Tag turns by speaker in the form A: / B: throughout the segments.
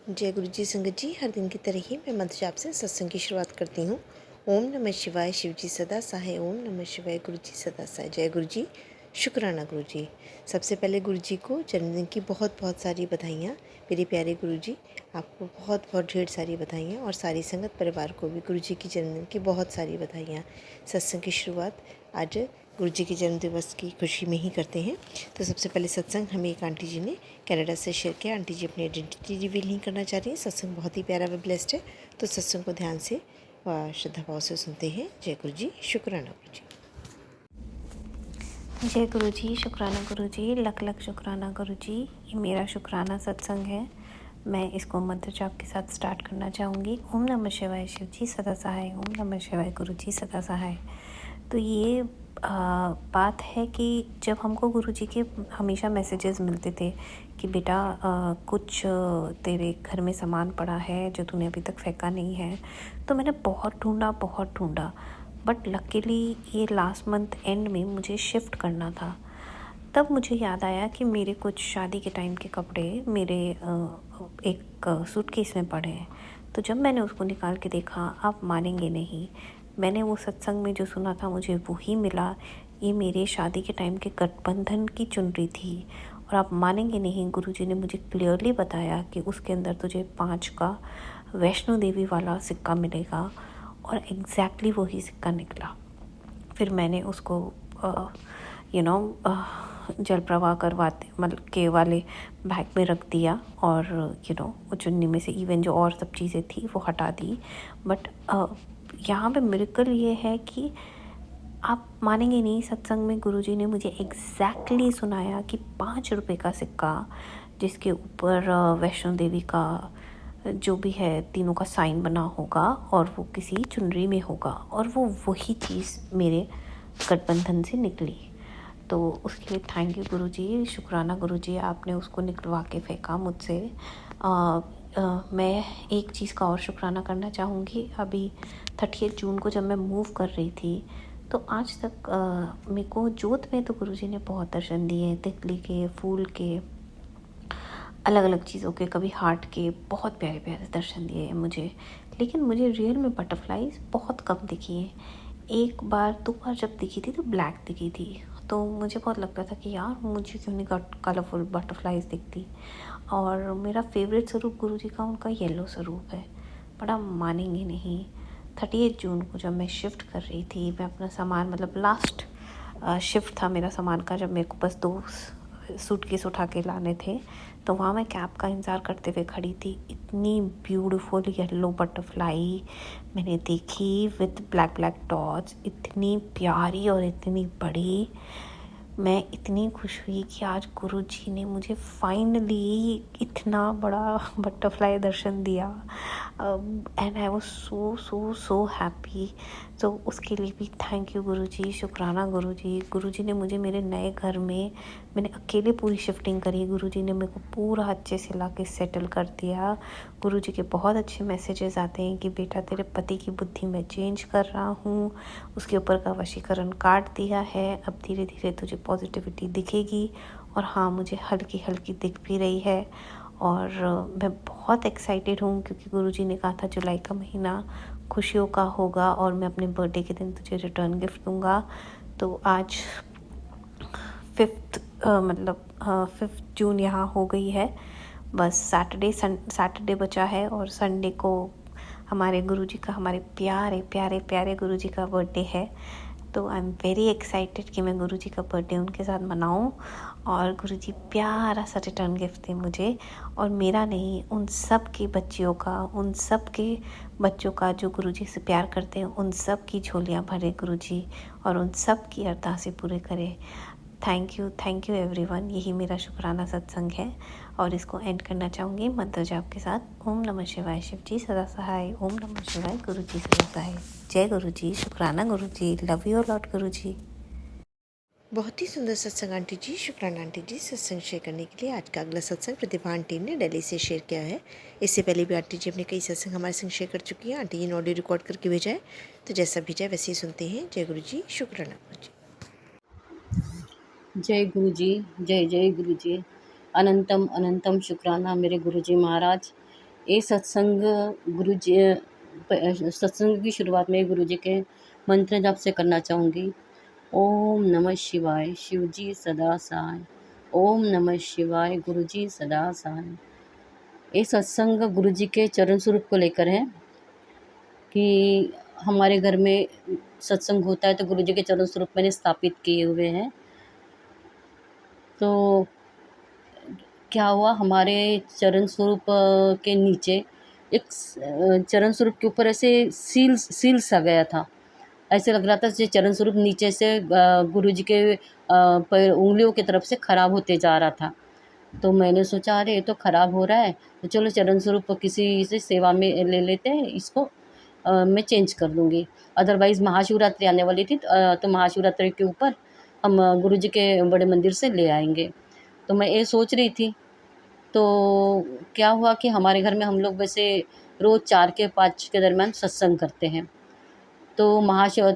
A: जय गुरु जी संगत जी। हर दिन की तरह ही मैं मंत्र जाप से सत्संग की शुरुआत करती हूँ। ओम नमः शिवाय, शिव जी सदा सहाय। ओम नमः शिवाय, गुरु जी सदा सहाय। जय गुरु जी, शुक्राना गुरु जी। सबसे पहले गुरु जी को जन्मदिन की बहुत बहुत सारी बधाइयाँ। मेरे प्यारे गुरु जी, आपको बहुत बहुत ढेर सारी बधाइयाँ, और सारी संगत परिवार को भी गुरु जी की जन्मदिन की बहुत सारी बधाइयाँ। सत्संग की शुरुआत आज गुरु जी के जन्म दिवस की खुशी में ही करते हैं। तो सबसे पहले सत्संग हमें एक आंटी जी ने कनाडा से शेयर किया। आंटी जी अपनी आइडेंटिटी रिवील नहीं करना चाह रही हैं। सत्संग बहुत ही प्यारा व ब्लेस्ड है, तो सत्संग को ध्यान से व श्रद्धा भाव से सुनते हैं। जय गुरु जी, शुक्राना गुरु जी।
B: जय गुरु जी, शुक्राना गुरु जी, लख लख शुक्राना गुरु जी। ये मेरा शुक्राना सत्संग है। मैं इसको मंत्र जाप के साथ स्टार्ट करना चाहूँगी। ओम नमः शिवाय, शिव जी सदा सहाय। ओम नमः शिवाय, गुरु जी सदा सहाय। तो ये बात है कि जब हमको गुरु जी के हमेशा मैसेजेस मिलते थे कि बेटा कुछ तेरे घर में सामान पड़ा है जो तूने अभी तक फेंका नहीं है। तो मैंने बहुत ढूंढा, बट लकीली ये लास्ट मंथ एंड में मुझे शिफ्ट करना था। तब मुझे याद आया कि मेरे कुछ शादी के टाइम के कपड़े मेरे एक सूटकेस में पड़े हैं। तो जब मैंने उसको निकाल के देखा, आप मानेंगे नहीं, मैंने वो सत्संग में जो सुना था मुझे वही मिला। ये मेरे शादी के टाइम के गठबंधन की चुनरी थी। और आप मानेंगे नहीं, गुरुजी ने मुझे क्लियरली बताया कि उसके अंदर तुझे 5 का वैष्णो देवी वाला सिक्का मिलेगा। और एग्जैक्टली वही सिक्का निकला। फिर मैंने उसको जल प्रवाह करवाते मतलब के वाले बैग में रख दिया, और वो चुन्नी में से इवन जो और सब चीज़ें थी वो हटा दी। बट यहाँ पे मिरेकल ये है कि आप मानेंगे नहीं, सत्संग में गुरुजी ने मुझे एग्जैक्टली सुनाया कि 5 रुपए का सिक्का जिसके ऊपर वैष्णो देवी का जो भी है तीनों का साइन बना होगा, और वो किसी चुनरी में होगा, और वो वही चीज़ मेरे गठबंधन से निकली। तो उसके लिए थैंक यू गुरुजी, शुक्राना गुरुजी, आपने उसको निकलवा के फेंका मुझसे। मैं एक चीज़ का और शुक्राना करना चाहूँगी। अभी 30 जून को जब मैं मूव कर रही थी, तो आज तक मेरे को जोत में तो गुरुजी ने बहुत दर्शन दिए, तितली के, फूल के, अलग अलग चीज़ों के, कभी हार्ट के, बहुत प्यारे प्यारे दर्शन दिए हैं मुझे। लेकिन मुझे रियल में बटरफ्लाइज बहुत कम दिखी हैं। एक बार 2 बार जब दिखी थी तो ब्लैक दिखी थी। तो मुझे बहुत लगता था कि यार मुझे क्यों नहीं कलरफुल बटरफ्लाइज दिखती। और मेरा फेवरेट स्वरूप गुरुजी का उनका येलो स्वरूप है। बड़ा मानेंगे नहीं, 30 जून को जब मैं शिफ्ट कर रही थी, मैं अपना सामान मतलब लास्ट शिफ्ट था मेरा सामान का, जब मेरे को बस 2 सूटकेस उठा के लाने थे, तो वहाँ मैं कैब का इंतज़ार करते हुए खड़ी थी। इतनी ब्यूटीफुल येलो बटरफ्लाई मैंने देखी विद ब्लैक ब्लैक डॉट्स, इतनी प्यारी और इतनी बड़ी। मैं इतनी खुश हुई कि आज गुरुजी ने मुझे फाइनली इतना बड़ा बटरफ्लाई दर्शन दिया, and I was so so so happy. तो उसके लिए भी थैंक यू गुरुजी, शुक्राना गुरुजी। गुरुजी ने मुझे मेरे नए घर में, मैंने अकेले पूरी शिफ्टिंग करी, गुरुजी ने मेरे को पूरा अच्छे से ला के सेटल कर दिया। गुरुजी के बहुत अच्छे मैसेजेस आते हैं कि बेटा तेरे पति की बुद्धि मैं चेंज कर रहा हूँ, उसके ऊपर का वशीकरण काट दिया है, अब धीरे धीरे तुझे पॉजिटिविटी दिखेगी। और हाँ, मुझे हल्की हल्की दिख भी रही है। और मैं बहुत एक्साइटेड हूँ क्योंकि गुरुजी ने कहा था जुलाई का महीना खुशियों का होगा, और मैं अपने बर्थडे के दिन तुझे रिटर्न गिफ्ट दूँगा। तो आज 5 जून यहाँ हो गई है। बस सैटरडे बचा है, और संडे को हमारे गुरुजी का, हमारे प्यारे प्यारे प्यारे गुरुजी का बर्थडे है। तो आई एम वेरी एक्साइटेड कि मैं गुरुजी का बर्थडे उनके साथ मनाऊं, और गुरुजी प्यारा सा रिटर्न गिफ्ट दें मुझे, और मेरा नहीं, उन सब के बच्चियों का, उन सब के बच्चों का जो गुरुजी से प्यार करते हैं, उन सब की झोलियां भरे गुरुजी, और उन सब की अरदासें पूरे करे। Thank you everyone. यही मेरा शुक्राना सत्संग है, और इसको एंड करना चाहूँगी मंत्र जाप के साथ। ओम नमः शिवाय, शिव जी सदा सहाय। ओम नमः शिवाय, गुरु जी सदा सहाय। जय गुरु जी, शुक्राना गुरु जी, लव यू लॉट गुरु जी।
A: बहुत ही सुंदर सत्संग आंटी जी, शुक्राना आंटी जी सत्संग शेयर करने के लिए। आज का अगला सत्संग प्रतिभा आंटी ने दिल्ली से शेयर किया है। इससे पहले भी आंटी जी अपने कई सत्संग हमारे संग शेयर कर चुकी हैं। आंटी जी ने ऑडियो रिकॉर्ड करके भेजा है, तो जैसा भेजा है वैसे ही सुनते हैं। जय गुरु जी, शुक्राना गुरु जी।
C: जय गुरु जी, जय जय गुरु जी। अनंतम अनंतम शुक्राना मेरे गुरु जी महाराज। ये सत्संग गुरु जी सत्संग की शुरुआत में गुरु जी के मंत्र जाप से करना चाहूँगी। ओम नमः शिवाय, शिव जी सदा सहाय। ओम नमः शिवाय, गुरु जी सदा सहाय। ये सत्संग गुरु जी के चरण स्वरूप को लेकर है कि हमारे घर में सत्संग होता है तो गुरु जी के चरण स्वरूप मैंने स्थापित किए हुए हैं। तो क्या हुआ, हमारे चरण स्वरूप के नीचे एक चरण स्वरूप के ऊपर ऐसे सील सील सा गया था। ऐसे लग रहा था जैसे चरण स्वरूप नीचे से गुरु जी के पैर उंगलियों की तरफ से खराब होते जा रहा था। तो मैंने सोचा अरे ये तो ख़राब हो रहा है, तो चलो चरण स्वरूप किसी से सेवा में ले लेते हैं इसको, मैं चेंज कर दूँगी। अदरवाइज़ महाशिवरात्रि आने वाली थी, तो महाशिवरात्रि के ऊपर हम गुरु जी के बड़े मंदिर से ले आएँगे। तो मैं ये सोच रही थी। तो क्या हुआ कि हमारे घर में हम लोग वैसे रोज़ 4 के 5 के दरमियान सत्संग करते हैं। तो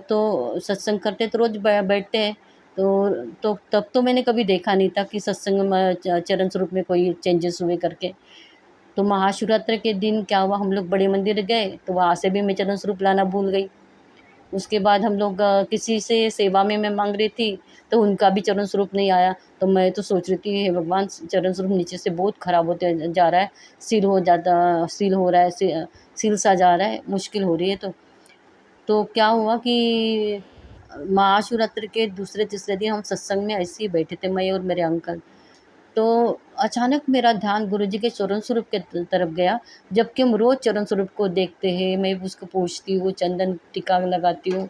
C: तो सत्संग करते तो रोज़ बैठते हैं। तो तब तो मैंने कभी देखा नहीं था कि सत्संग में चरण स्वरूप में कोई चेंजेस हुए करके। तो महाशिवरात्रि के दिन क्या हुआ, हम लोग बड़े मंदिर गए तो वहाँ से भी मैं चरण स्वरूप लाना भूल गई। उसके बाद हम लोग किसी से सेवा में मैं मांग रही थी तो उनका भी चरण स्वरूप नहीं आया। तो मैं तो सोच रही थी हे भगवान, चरण स्वरूप नीचे से बहुत ख़राब होते जा रहा है, सील हो रहा है, सील सा जा रहा है, मुश्किल हो रही है। तो क्या हुआ कि महाशिवरात्रि के दूसरे तीसरे दिन हम सत्संग में ऐसे ही बैठे थे, मैं और मेरे अंकल। तो अचानक मेरा ध्यान गुरुजी के चरण स्वरूप के तरफ गया। जबकि हम रोज़ चरण स्वरूप को देखते हैं, मैं उसको पूजती हूँ, चंदन टीका लगाती हूँ।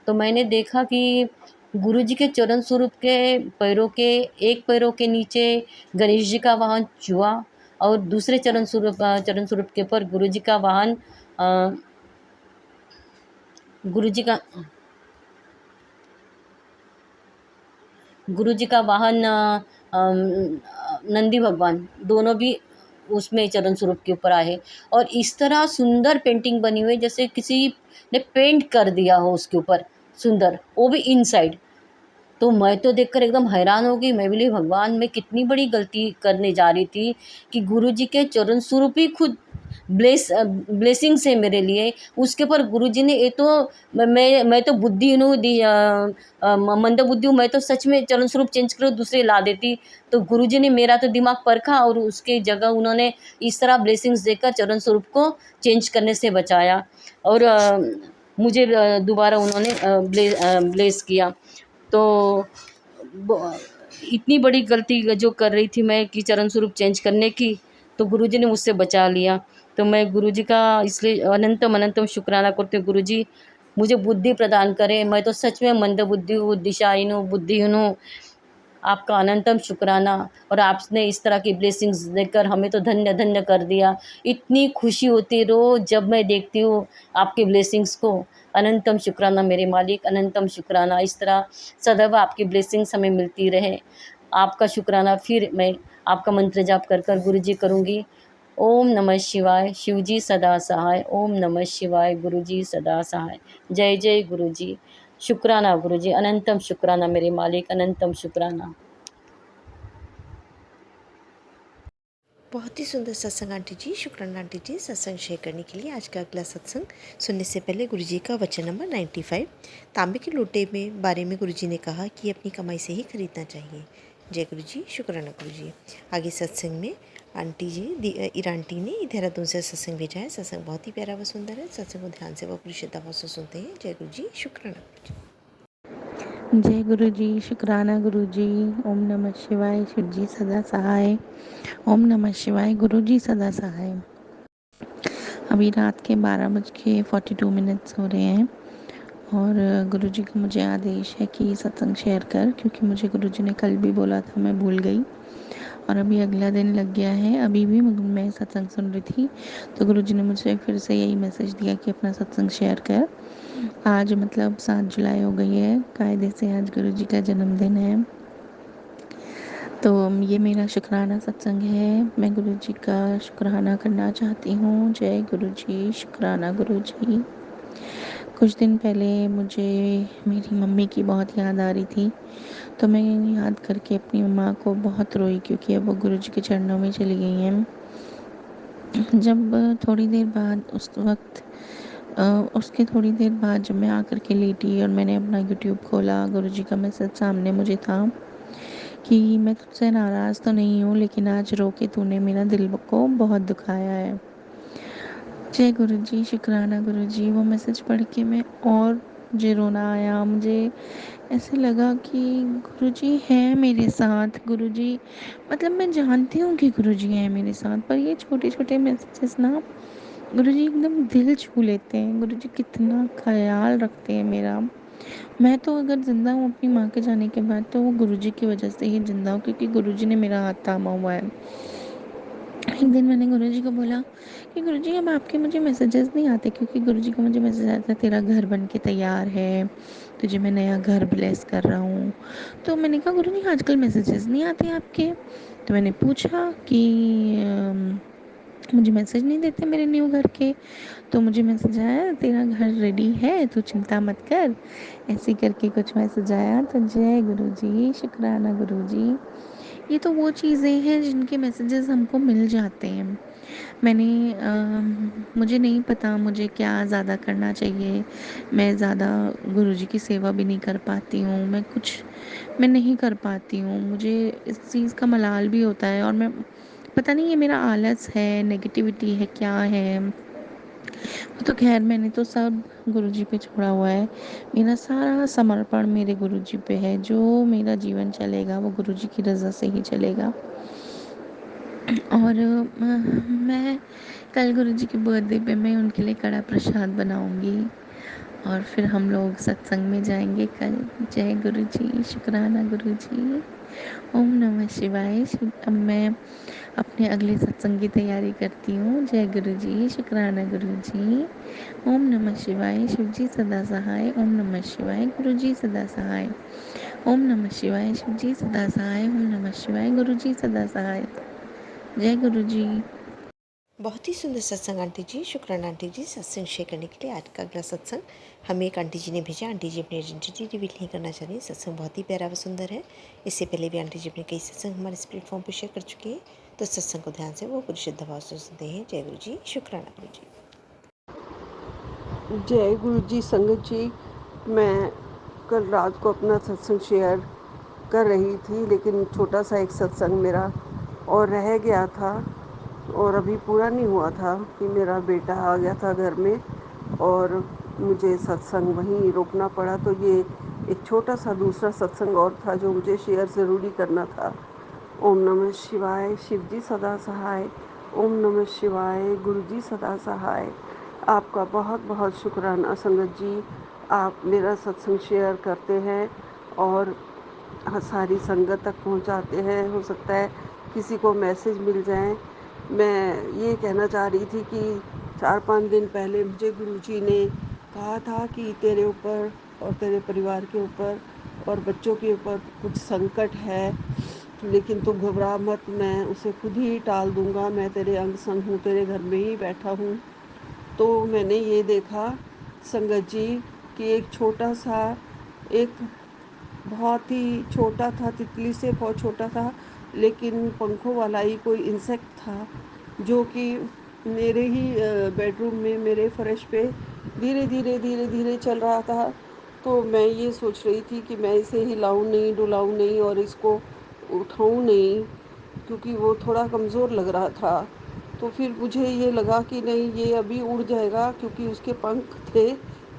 C: तो मैंने देखा कि गुरुजी के चरण स्वरूप के एक पैरों के नीचे गणेश जी का वाहन चूहा, और दूसरे चरण स्वरूप के ऊपर गुरुजी का वाहन अ, गुरुजी का गुरु जी का वाहन नंदी भगवान, दोनों भी उसमें चरण स्वरूप के ऊपर आए। और इस तरह सुंदर पेंटिंग बनी हुई जैसे किसी ने पेंट कर दिया हो उसके ऊपर, सुंदर, वो भी इनसाइड। तो मैं तो देखकर एकदम हैरान हो गई। मैं बोली भगवान, मैं कितनी बड़ी गलती करने जा रही थी कि गुरु जी के चरण स्वरूप ही खुद ब्लेसिंग्स है मेरे लिए। उसके ऊपर गुरु जी ने ये तो मैं तो बुद्धिहीन हूँ, मंद बुद्धि हूँ, मैं तो सच में चरण स्वरूप चेंज करो दूसरे ला देती। तो गुरु जी ने मेरा तो दिमाग परखा और उसके जगह उन्होंने इस तरह ब्लेसिंग्स देकर चरण स्वरूप को चेंज करने से बचाया। और मुझे दोबारा उन्होंने ब्लेस किया। तो ब इतनी बड़ी गलती जो कर रही थी मैं कि चरण स्वरूप चेंज करने की, तो गुरुजी ने मुझसे बचा लिया। तो मैं गुरुजी का इसलिए अनंतम अनंतम शुक्राना करती हूँ। गुरुजी मुझे बुद्धि प्रदान करें, मैं तो सच में मंदबुद्धि हूँ, दिशाहीन हूँ, बुद्धिहीन हूँ। आपका अनंतम शुक्राना। और आपने इस तरह की ब्लेसिंग्स देकर हमें तो धन्य धन्य कर दिया। इतनी खुशी होती है रोज़ जब मैं देखती हूँ आपकी ब्लेसिंग्स को। अनंतम शुक्राना मेरे मालिक, अनंतम शुक्राना। इस तरह सदैव आपकी ब्लेसिंग्स हमें मिलती रहे। आपका शुक्राना फिर मैं आपका मंत्र जाप कर कर गुरु जी करूँगी। ओम नमः शिवाय, शिव जी सदा सहाय। ओम नमः शिवाय, गुरु जी सदा सहाय। जय जय गुरु जी। शुक्राना गुरु जी, अनंतम शुक्राना मेरे मालिक, अनंतम शुक्राना।
A: बहुत ही सुंदर सत्संग आंटी जी, शुक्राना आंटी जी सत्संग शेयर करने के लिए। आज का अगला सत्संग सुनने से पहले गुरु जी का वचन नंबर 95। तांबे के लोटे में बारे में गुरु जी ने कहा कि अपनी कमाई से ही खरीदना चाहिए। जय गुरु जी, शुक्राना गुरु जी। आगे सत्संग में आंटी जी ईरा आंटी ने देहरादून से सत्संग भेजा है। सत्संग बहुत ही प्यारा व सुंदर है। सत्संग को ध्यान से व पूरी श्रद्धा भाव से सुनते हैं। जय गुरु जी, शुक्राना गुरु जी।
D: जय गुरु जी, शुक्राना गुरु जी। ओम नमः शिवाय, शिव जी सदा सहाय। ओम नमः शिवाय, गुरु जी सदा सहाय। अभी रात के 12:42 हो रहे हैं और गुरु जी का मुझे आदेश है कि सत्संग शेयर कर, क्योंकि मुझे गुरु जी ने कल भी बोला था, मैं भूल गई और अभी अगला दिन लग गया है। अभी भी मैं सत्संग सुन रही थी तो गुरु जी ने मुझे फिर से यही मैसेज दिया कि अपना सत्संग शेयर कर। आज मतलब 7 जुलाई हो गई है, कायदे से आज गुरु जी का जन्मदिन है। तो ये मेरा शुक्राना सत्संग है। मैं गुरु जी का शुक्राना करना चाहती हूँ। जय गुरु जी, शुक्राना गुरु जी। कुछ दिन पहले मुझे मेरी मम्मी की बहुत याद आ रही थी, तो मैं याद करके अपनी मम्मा को बहुत रोई, क्योंकि अब वो गुरु जी के चरणों में चली गई हैं। जब थोड़ी देर बाद उस वक़्त उसके थोड़ी देर बाद जब मैं आकर के लेटी और मैंने अपना यूट्यूब खोला, गुरुजी का मैसेज सामने मुझे था कि मैं तुझसे नाराज़ तो नहीं हूँ, लेकिन आज रो के तूने मेरा दिल को बहुत दुखाया है। जय गुरुजी, शुक्राना गुरुजी। वो मैसेज पढ़ के मैं और मुझे रोना आया। मुझे ऐसे लगा कि गुरुजी हैं मेरे साथ। गुरुजी मतलब मैं जानती हूँ कि गुरुजी हैं मेरे साथ, पर ये छोटे-छोटे मैसेजेस ना गुरुजी एकदम दिल छू लेते हैं। गुरुजी कितना ख़याल रखते हैं मेरा। मैं तो अगर ज़िंदा हूँ अपनी माँ के जाने के बाद, तो वो गुरुजी की वज़ह से ही ज़िंदा हूँ, क्योंकि गुरुजी ने मेरा हाथ थामा हुआ है। एक दिन मैंने गुरुजी को बोला कि गुरुजी अब आपके मुझे मैसेजेस नहीं आते, क्योंकि गुरुजी का मुझे मैसेज आता है तेरा घर बन के तैयार है, तुझे मैं नया घर ब्लेस कर रहा हूँ। तो मैंने कहा गुरुजी आजकल मैसेजेस नहीं आते आपके। तो मैंने पूछा कि मुझे मैसेज नहीं देते मेरे न्यू घर के। तो मुझे मैसेज आया तेरा घर रेडी है, तू चिंता मत कर, ऐसे करके कुछ मैसेज आया। तो जय गुरुजी, शुक्राना गुरुजी। ये तो वो चीज़ें हैं जिनके मैसेजेस हमको मिल जाते हैं। मुझे नहीं पता मुझे क्या ज़्यादा करना चाहिए। मैं ज़्यादा गुरुजी की सेवा भी नहीं कर पाती हूँ। मैं नहीं कर पाती हूँ। मुझे इस चीज़ का मलाल भी होता है, और मैं पता नहीं ये मेरा आलस है, नेगेटिविटी है, क्या है। वो तो ख़ैर मैंने तो सब गुरुजी पे छोड़ा हुआ है। मेरा सारा समर्पण मेरे गुरुजी पे है। जो मेरा जीवन चलेगा वो गुरुजी की रज़ा से ही चलेगा। और मैं कल गुरुजी के बर्थडे पे मैं उनके लिए कड़ा प्रसाद बनाऊंगी, और फिर हम लोग सत्संग में जाएंगे कल। जय गुरुजी, शुक्राना गुरुजी। ओम नमः शिवाय। अब मैं अपने अगले सत्संग की तैयारी करती हूँ। जय गुरुजी, शुक्राना गुरुजी। ओम नमः शिवाय। शिवजी सदा सहाय। ओम नमः शिवाय। गुरुजी सदा सहाय। ओम नमः शिवाय। शिवजी सदा सहाय। ओम नमः शिवाय। गुरुजी सदा सहाय। जय गुरुजी।
A: बहुत ही सुंदर सत्संग आंटी जी, शुक्राना आंटी जी सत्संग शेयर करने के लिए। आज का अगला सत्संग हमें एक आंटी जी ने भेजा। आंटी जी अपनी आइडेंटिटी रिवील नहीं करना चाह रही। सत्संग बहुत ही प्यारा व सुंदर है। इससे पहले भी आंटी जी अपने कई सत्संग हमारे इस प्लेटफॉर्म पर शेयर कर चुके हैं, तो सत्संग को ध्यान से वो पूरी श्रद्धा भाव से सुनते हैं। जय गुरु जी, शुक्राना गुरु जी।
E: जय गुरु जी संगत जी। मैं कल रात को अपना सत्संग शेयर कर रही थी, लेकिन छोटा सा एक सत्संग मेरा और रह गया था और अभी पूरा नहीं हुआ था कि मेरा बेटा आ गया था घर में और मुझे सत्संग वहीं रोकना पड़ा। तो ये एक छोटा सा दूसरा सत्संग और था जो मुझे शेयर ज़रूरी करना था। ओम नमः शिवाय। शिवजी सदा सहाय। ओम नमः शिवाय। गुरुजी सदा सहाय। आपका बहुत बहुत शुक्राना संगत जी। आप मेरा सत्संग शेयर करते हैं और सारी संगत तक पहुंचाते हैं। हो सकता है किसी को मैसेज मिल जाए। मैं ये कहना चाह रही थी कि 4-5 दिन पहले मुझे गुरुजी ने कहा था कि तेरे ऊपर और तेरे परिवार के ऊपर और बच्चों के ऊपर कुछ संकट है, लेकिन तू घबरा मत, मैं उसे खुद ही टाल दूंगा। मैं तेरे अंग संग हूँ, तेरे घर में ही बैठा हूँ। तो मैंने ये देखा संगत जी कि एक छोटा सा, एक बहुत ही छोटा था, तितली से बहुत छोटा था, लेकिन पंखों वाला ही कोई इंसेक्ट था जो कि मेरे ही बेडरूम में मेरे फर्श पे धीरे धीरे धीरे धीरे चल रहा था। तो मैं ये सोच रही थी कि मैं इसे हिलाऊं नहीं, डुलाऊं नहीं और इसको उठाऊं नहीं, क्योंकि वो थोड़ा कमज़ोर लग रहा था। तो फिर मुझे ये लगा कि नहीं, ये अभी उड़ जाएगा, क्योंकि उसके पंख थे,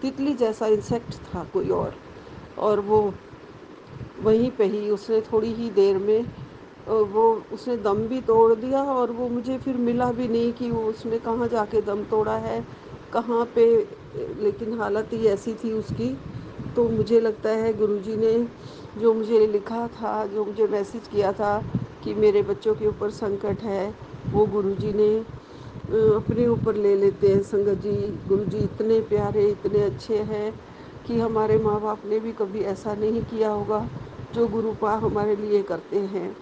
E: तितली जैसा इंसेक्ट था कोई और वो वहीं पे ही उसने थोड़ी ही देर में वो उसने दम भी तोड़ दिया और वो मुझे फिर मिला भी नहीं कि वो उसने कहाँ जाके दम तोड़ा है, कहाँ पे। लेकिन हालत ही ऐसी थी उसकी। तो मुझे लगता है गुरुजी ने जो मुझे लिखा था, जो मुझे मैसेज किया था कि मेरे बच्चों के ऊपर संकट है, वो गुरुजी ने अपने ऊपर ले लेते हैं संगत जी। गुरुजी इतने प्यारे, इतने अच्छे हैं कि हमारे माँ बाप ने भी कभी ऐसा नहीं किया होगा जो गुरुपा हमारे लिए करते हैं।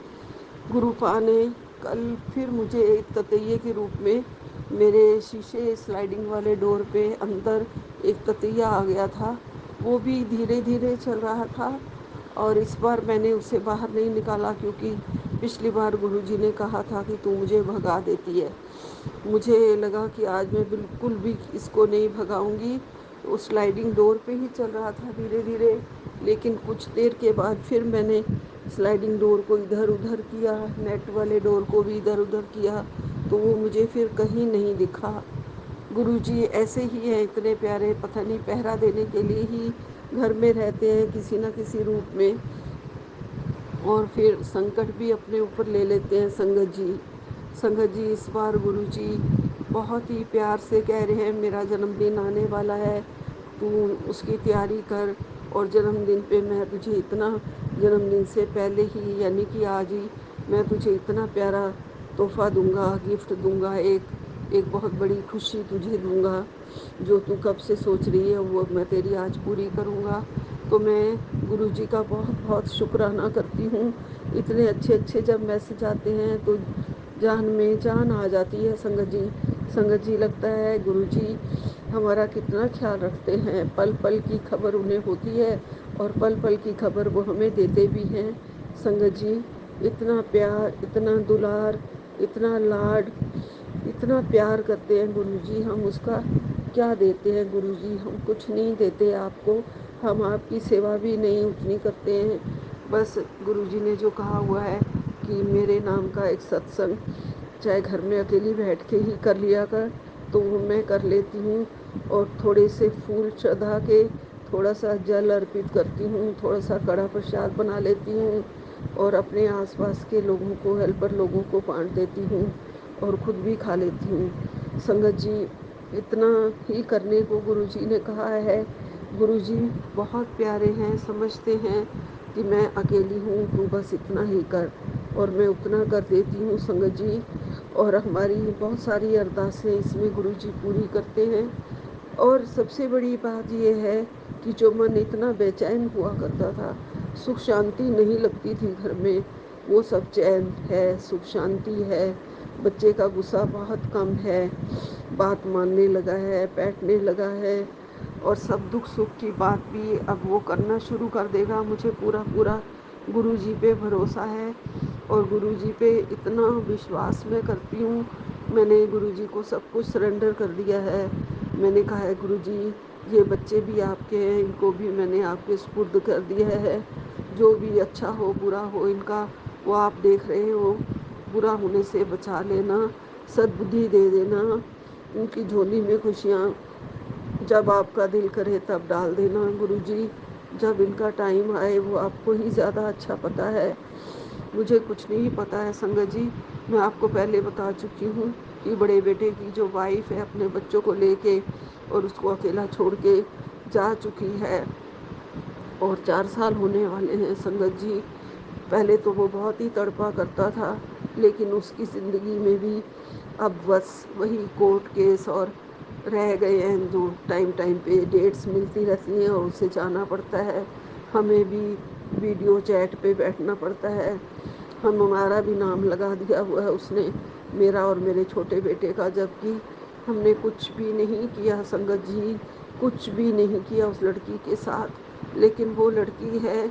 E: गुरुपा ने कल फिर मुझे एक ततैये के रूप में मेरे शीशे स्लाइडिंग वाले डोर पे अंदर एक ततैया आ गया था। वो भी धीरे धीरे चल रहा था और इस बार मैंने उसे बाहर नहीं निकाला, क्योंकि पिछली बार गुरुजी ने कहा था कि तू मुझे भगा देती है। मुझे लगा कि आज मैं बिल्कुल भी इसको नहीं भगाऊंगी। वो स्लाइडिंग डोर पे ही चल रहा था धीरे धीरे, लेकिन कुछ देर के बाद फिर मैंने स्लाइडिंग डोर को इधर उधर किया, नेट वाले डोर को भी इधर उधर किया, तो वो मुझे फिर कहीं नहीं दिखा। गुरुजी ऐसे ही हैं, इतने प्यारे, पता नहीं पहरा देने के लिए ही घर में रहते हैं किसी न किसी रूप में, और फिर संकट भी अपने ऊपर ले लेते हैं संगत जी। संगत जी, इस बार गुरुजी बहुत ही प्यार से कह रहे हैं, मेरा जन्मदिन आने वाला है, तू उसकी तैयारी कर, और जन्मदिन पे मैं तुझे इतना, जन्मदिन से पहले ही यानी कि आज ही मैं तुझे इतना प्यारा तोहफ़ा दूंगा, गिफ्ट दूंगा, एक बहुत बड़ी खुशी तुझे दूंगा, जो तू कब से सोच रही है वो मैं तेरी आज पूरी करूंगा। तो मैं गुरुजी का बहुत बहुत शुक्राना करती हूँ। इतने अच्छे अच्छे जब मैसेज आते हैं तो जान में जान आ जाती है संगत जी। संगत जी, लगता है गुरुजी हमारा कितना ख्याल रखते हैं, पल पल की खबर उन्हें होती है और पल पल की खबर वो हमें देते भी हैं। संगत जी, इतना प्यार, इतना दुलार, इतना लाड, इतना प्यार करते हैं गुरुजी, हम उसका क्या देते हैं गुरुजी, हम कुछ नहीं देते आपको, हम आपकी सेवा भी नहीं उतनी करते हैं। बस गुरुजी ने जो कहा हुआ है कि मेरे नाम का एक सत्संग चाहे घर में अकेली बैठ के ही कर लिया कर, तो वो मैं कर लेती हूँ, और थोड़े से फूल चढ़ा के थोड़ा सा जल अर्पित करती हूँ, थोड़ा सा कड़ा प्रसाद बना लेती हूँ और अपने आसपास के लोगों को, हेल्पर लोगों को बांट देती हूँ और खुद भी खा लेती हूँ। संगत जी, इतना ही करने को गुरुजी ने कहा है। गुरुजी बहुत प्यारे हैं, समझते हैं कि मैं अकेली हूँ, तू बस इतना ही कर, और मैं उतना कर देती हूँ संगत जी। और हमारी बहुत सारी अरदासें इसमें गुरुजी पूरी करते हैं। और सबसे बड़ी बात ये है कि जो मन इतना बेचैन हुआ करता था, सुख शांति नहीं लगती थी घर में, वो सब चैन है, सुख शांति है। बच्चे का गुस्सा बहुत कम है, बात मानने लगा है, बैठने लगा है, और सब दुख सुख की बात भी अब वो करना शुरू कर देगा। मुझे पूरा पूरा गुरुजी पे भरोसा है और गुरुजी पे इतना विश्वास मैं करती हूँ। मैंने गुरुजी को सब कुछ सरेंडर कर दिया है। मैंने कहा है गुरुजी, ये बच्चे भी आपके हैं, इनको भी मैंने आपके सुपुर्द कर दिया है, जो भी अच्छा हो बुरा हो इनका वो आप देख रहे हो, बुरा होने से बचा लेना, सद्बुद्धि दे देना, उनकी झोली में खुशियाँ जब आपका दिल करे तब डाल देना गुरुजी। जब इनका टाइम आए वो आपको ही ज़्यादा अच्छा पता है, मुझे कुछ नहीं पता है संगत जी। मैं आपको पहले बता चुकी हूँ कि बड़े बेटे की जो वाइफ है अपने बच्चों को लेके और उसको अकेला छोड़ के जा चुकी है, और 4 साल होने वाले हैं संगत जी। पहले तो वो बहुत ही तड़पा करता था, लेकिन उसकी ज़िंदगी में भी अब बस वही कोर्ट केस और रह गए हैं, जो टाइम टाइम पे डेट्स मिलती रहती हैं और उसे जाना पड़ता है। हमें भी वीडियो चैट पे बैठना पड़ता है। हमारा भी नाम लगा दिया हुआ है उसने, मेरा और मेरे छोटे बेटे का, जबकि हमने कुछ भी नहीं किया संगत जी, कुछ भी नहीं किया उस लड़की के साथ। लेकिन वो लड़की है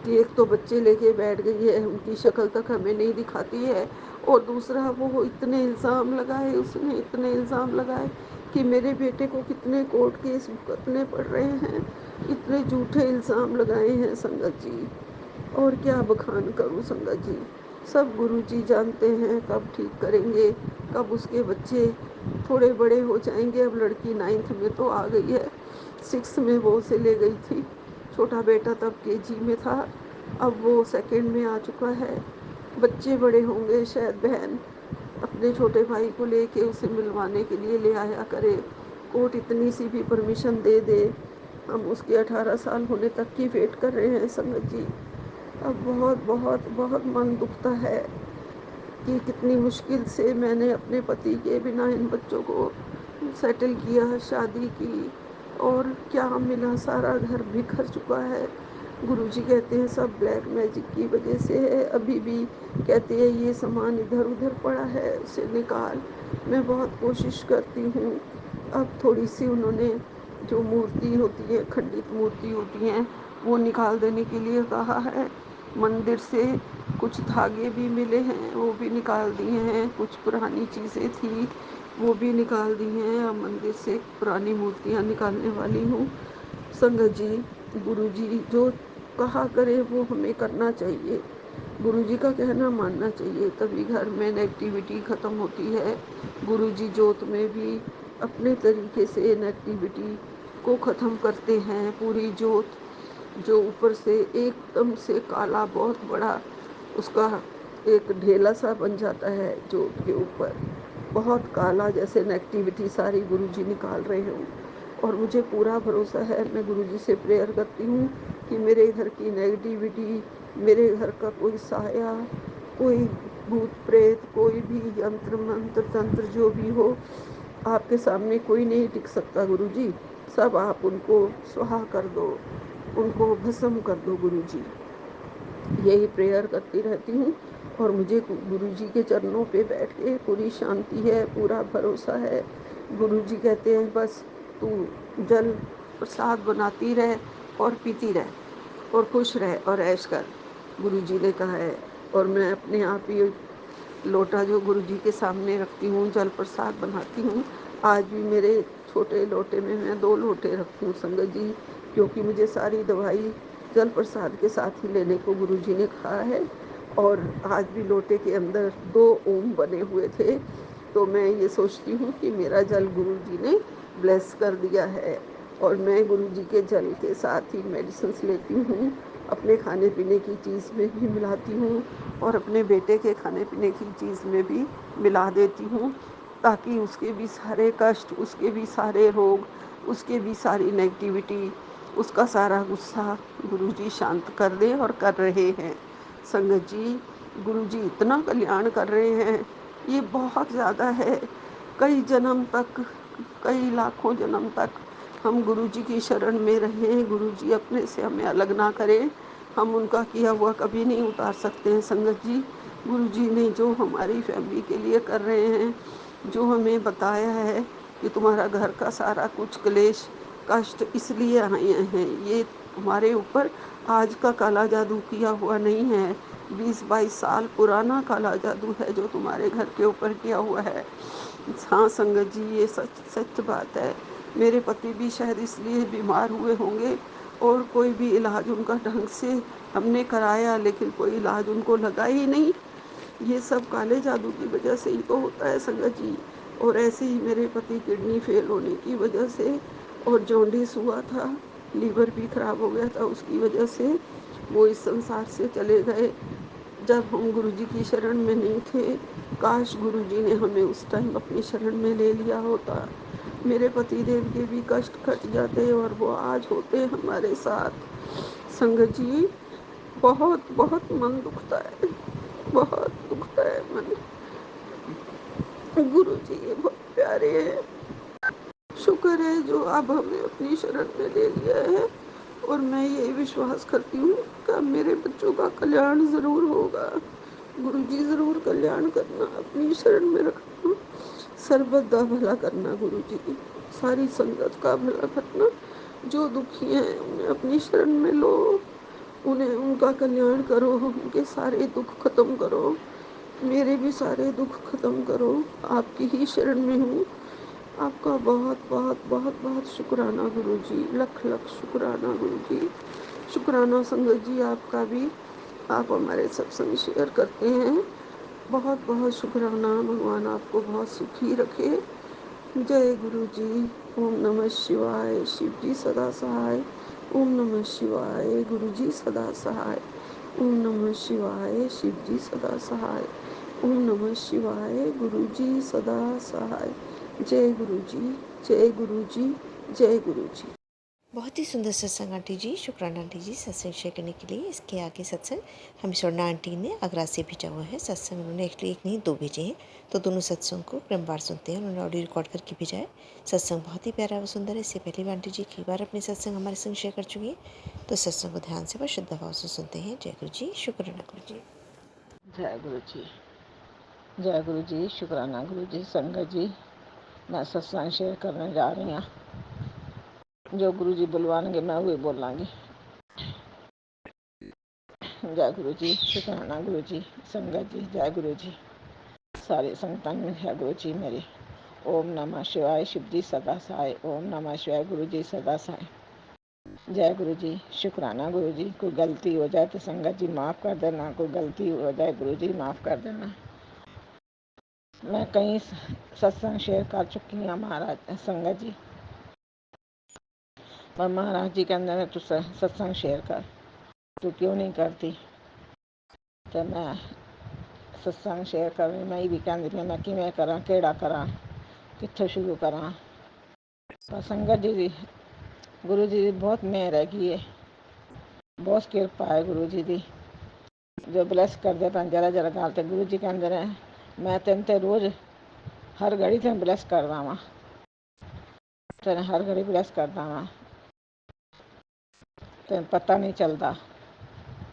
E: कि एक तो बच्चे लेके बैठ गई है, उनकी शक्ल तक हमें नहीं दिखाती है, और दूसरा वो इतने इल्ज़ाम लगाए, उसने इतने इल्ज़ाम लगाए कि मेरे बेटे को कितने कोर्ट केस भुगतने पड़ रहे हैं, इतने झूठे इल्ज़ाम लगाए हैं संगत जी। और क्या बखान करूं संगत जी, सब गुरुजी जानते हैं कब ठीक करेंगे, कब उसके बच्चे थोड़े बड़े हो जाएंगे। अब लड़की 9th में तो आ गई है, 6th में वो उसे ले गई थी, छोटा बेटा तब KG में था, अब वो 2nd में आ चुका है। बच्चे बड़े होंगे, शायद बहन अपने छोटे भाई को लेके उसे मिलवाने के लिए ले आया करे, कोर्ट इतनी सी भी परमिशन दे दे। हम उसके 18 साल होने तक की वेट कर रहे हैं संगत जी। अब बहुत बहुत बहुत मन दुखता है कि कितनी मुश्किल से मैंने अपने पति के बिना इन बच्चों को सेटल किया, शादी की, और क्या मिला, सारा घर बिखर चुका है। गुरुजी कहते हैं सब ब्लैक मैजिक की वजह से है, अभी भी कहते हैं ये सामान इधर उधर पड़ा है उसे निकाल। मैं बहुत कोशिश करती हूँ। अब थोड़ी सी उन्होंने जो मूर्ति होती है, खंडित मूर्ति होती हैं, वो निकाल देने के लिए कहा है। मंदिर से कुछ धागे भी मिले हैं, वो भी निकाल दिए हैं। कुछ पुरानी चीज़ें थी, वो भी निकाल दी हैं। अब मंदिर से पुरानी मूर्तियाँ निकालने वाली हूँ। संगत जी, गुरुजी जो कहा करे वो हमें करना चाहिए। गुरुजी का कहना मानना चाहिए, तभी घर में नेगेटिविटी ख़त्म होती है। गुरुजी जोत में भी अपने तरीके से नेगेटिविटी को ख़त्म करते हैं। पूरी जोत जो ऊपर से एकदम से काला बहुत बड़ा उसका एक ढेला सा बन जाता है जोत के ऊपर, बहुत काला, जैसे नेगेटिविटी सारी गुरुजी निकाल रहे हों। और मुझे पूरा भरोसा है, मैं गुरुजी से प्रेयर करती हूँ कि मेरे घर की नेगेटिविटी, मेरे घर का कोई साया, कोई भूत प्रेत, कोई भी यंत्र मंत्र तंत्र जो भी हो, आपके सामने कोई नहीं टिक सकता गुरुजी। सब आप उनको स्वाहा कर दो, उनको भस्म कर दो गुरुजी। यही प्रेयर करती रहती हूँ। और मुझे गुरुजी के चरणों पे बैठ के पूरी शांति है, पूरा भरोसा है। गुरुजी कहते हैं बस तू जल प्रसाद बनाती रह और पीती रह और खुश रह और ऐश कर, गुरुजी ने कहा है। और मैं अपने आप ही लोटा जो गुरुजी के सामने रखती हूँ, जल प्रसाद बनाती हूँ। आज भी मेरे छोटे लोटे में मैं 2 लोटे रखती हूँ संगत जी, क्योंकि मुझे सारी दवाई जल प्रसाद के साथ ही लेने को गुरुजी ने कहा है। और आज भी लोटे के अंदर 2 ओम बने हुए थे, तो मैं ये सोचती हूँ कि मेरा जल गुरुजी ने ब्लेस कर दिया है। और मैं गुरुजी के जल के साथ ही मेडिसिन्स लेती हूँ, अपने खाने पीने की चीज़ में भी मिलाती हूँ और अपने बेटे के खाने पीने की चीज़ में भी मिला देती हूँ, ताकि उसके भी सारे कष्ट, उसके भी सारे रोग, उसके भी सारी नेगेटिविटी, उसका सारा गुस्सा गुरुजी शांत कर दे और कर रहे हैं। संगत जी, गुरुजी इतना कल्याण कर रहे हैं, ये बहुत ज़्यादा है। कई जन्म तक, कई लाखों जन्म तक हम गुरुजी की शरण में रहें, गुरुजी अपने से हमें अलग ना करें, हम उनका किया हुआ कभी नहीं उतार सकते हैं संगत जी। गुरुजी ने जो हमारी फैमिली के लिए कर रहे हैं, जो हमें बताया है कि तुम्हारा घर का सारा कुछ क्लेश कष्ट इसलिए आए हैं, ये तुम्हारे ऊपर आज का काला जादू किया हुआ नहीं है, 20-22 साल पुराना काला जादू है जो तुम्हारे घर के ऊपर किया हुआ है। हाँ संगत जी, ये सच सच बात है। मेरे पति भी शायद इसलिए बीमार हुए होंगे, और कोई भी इलाज उनका ढंग से हमने कराया, लेकिन कोई इलाज उनको लगा ही नहीं। ये सब काले जादू की वजह से ही तो होता है संगत जी। और ऐसे ही मेरे पति किडनी फेल होने की वजह से, और जॉन्डिस हुआ था, लीवर भी खराब हो गया था, उसकी वजह से वो इस संसार से चले गए जब हम गुरुजी की शरण में नहीं थे। काश गुरुजी ने हमें उस टाइम अपनी शरण में ले लिया होता, मेरे पति देव के भी कष्ट कट जाते और वो आज होते हमारे साथ। संगत जी, बहुत बहुत मन दुखता है, बहुत दुखता है मन। गुरुजी ये बहुत प्यारे हैं, शुक्र है जो अब हमें अपनी शरण में ले लिया है। और मैं ये विश्वास करती हूँ कि मेरे बच्चों का कल्याण ज़रूर होगा। गुरुजी ज़रूर कल्याण करना, अपनी शरण में रखना, सर्वदा का भला करना गुरुजी, सारी संगत का भला करना। जो दुखी हैं उन्हें अपनी शरण में लो, उन्हें उनका कल्याण करो, उनके सारे दुख खत्म करो, मेरे भी सारे दुख खत्म करो। आपकी ही शरण में हूँ। आपका बहुत बहुत बहुत बहुत शुक्राना गुरुजी, लख लख शुक्राना गुरुजी, शुक्राना संगत जी आपका भी। आप हमारे सत्संग शेयर करते हैं, बहुत बहुत शुक्राना। भगवान आपको बहुत सुखी रखे। जय गुरु जी। ओम नमः शिवाय। शिव जी सदा सहाय। ओम नमः शिवाय। गुरु जी सदा सहाय। ओम नमः शिवाय। शिव जी सदा सहाय। ओम नमः शिवाय। गुरु जी सदा सहाय। जय गुरु जी, जय गुरु जी, जय गुरु जी।
A: बहुत ही सुंदर सत्संग आंटी जी, शुक्राना आंटी जी सत्संग शेयर करने के लिए। इसके आगे सत्संग हमें स्वर्णा आंटी ने आगरा से भेजा हुआ है। सत्संग उन्होंने एक्चुअली एक नहीं 2 भेजे हैं, तो दोनों सत्संग को क्रमवार सुनते हैं। उन्होंने ऑडियो रिकॉर्ड करके भेजा है। सत्संग बहुत ही प्यारा और सुंदर है। इससे पहले भी आंटी जी कई बार अपने सत्संग हमारे संग शेयर कर चुकी हैं, तो सत्संग को ध्यान से व श्रद्धा भाव से सुनते हैं। जय गुरु जी, शुक्राना गुरु जी।
F: जय गुरु जी, जय गुरु जी, शुक्राना गुरु जी। संगत जी, मैं सत्संग शेयर करने जा रही हूँ। जो गुरु जी बुलवाएंगे मैं वही बोलांगी। जय गुरु जी, शुकराना गुरु जी, संगत जी, जय गुरु जी, सारे संगतान में है गुरु जी मेरे। ओम नमः शिवाय, शिव जी सदा सहाय। ओम नमः शिवाय, गुरु जी सदा सहाय। जय गुरु जी, शुकराना गुरु जी। कोई गलती हो जाए तो संगत जी माफ़ कर देना, कोई गलती हो जाए गुरु जी माफ़ कर देना। मैं कई सत्संग शेयर कर चुकी हूँ महाराज संगत जी, पर महाराज जी कहते ने तू सत्संग शेयर कर, तू क्यों नहीं करती। तो मैं सत्संग शेयर कर मैं भी कहती पई मैं किवें करा, केड़ा करा, कित्थों शुरू करा। पर संगत जी दी गुरु जी दी बहुत मेहर हैगी है, बहुत किरपा है गुरु जी दी, जो ब्लैस करदे पैन जरा जरा गल ते गुरु जी कहंदे ने मैं तेन ते रोज़ हर घड़ी तेन ब्लैस करदा वां, तेन हर घड़ी ब्लैस करदा वां, तेन पता नहीं चलदा।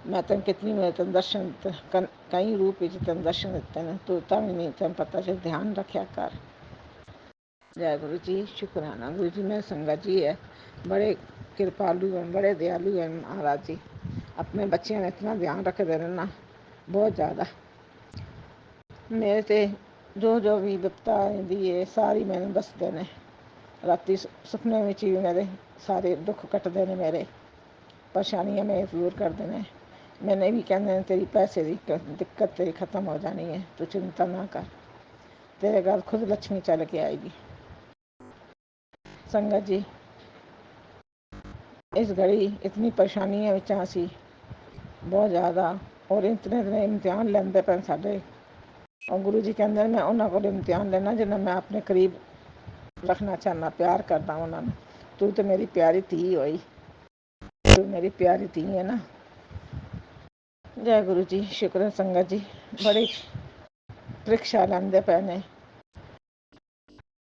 F: मैं तेन कितनी मेरे तेन दर्शन कई रूप विच तेन दर्शन दित्ते ने, तू तां भी नहीं तेन पता चल, ध्यान रखा कर। जय गुरु जी, शुकराना गुरु जी। मेरे संगत जी है बड़े कृपालु हैं, बड़े दयालु हैं महाराज जी, अपने बच्चों ने इतना ध्यान रखते हैं ना, बहुत ज़्यादा। मेरे ते जो भी विपता आती है सारी मैंने दसते ने, राती सुपने में भी मेरे सारे दुख कटते हैं, मेरे परेशानियां मेरे दूर करते हैं। मैंने भी कहते हैं तेरी पैसे की दिक्कत तेरी ख़त्म हो जानी है, तू चिंता ना कर, तेरे घर खुद लक्ष्मी चल के आएगी। संगत जी इस घड़ी इतनी परेशानियां विच असीं बहुत ज़्यादा, और इतने इतने इम्तिहान लेंदे पे साडे, और गुरु जी कहते मैं उन्होंने को इम्तिहान लेना जिन्हें मैं अपने करीब रखना चाहना, प्यार करदा उन्होंने। तू तो मेरी प्यारी धी होई, तू मेरी प्यारी धी है ना। जय गुरु जी, शुक्र है संगत जी, बड़ी परीक्षा लेंदे पे ने,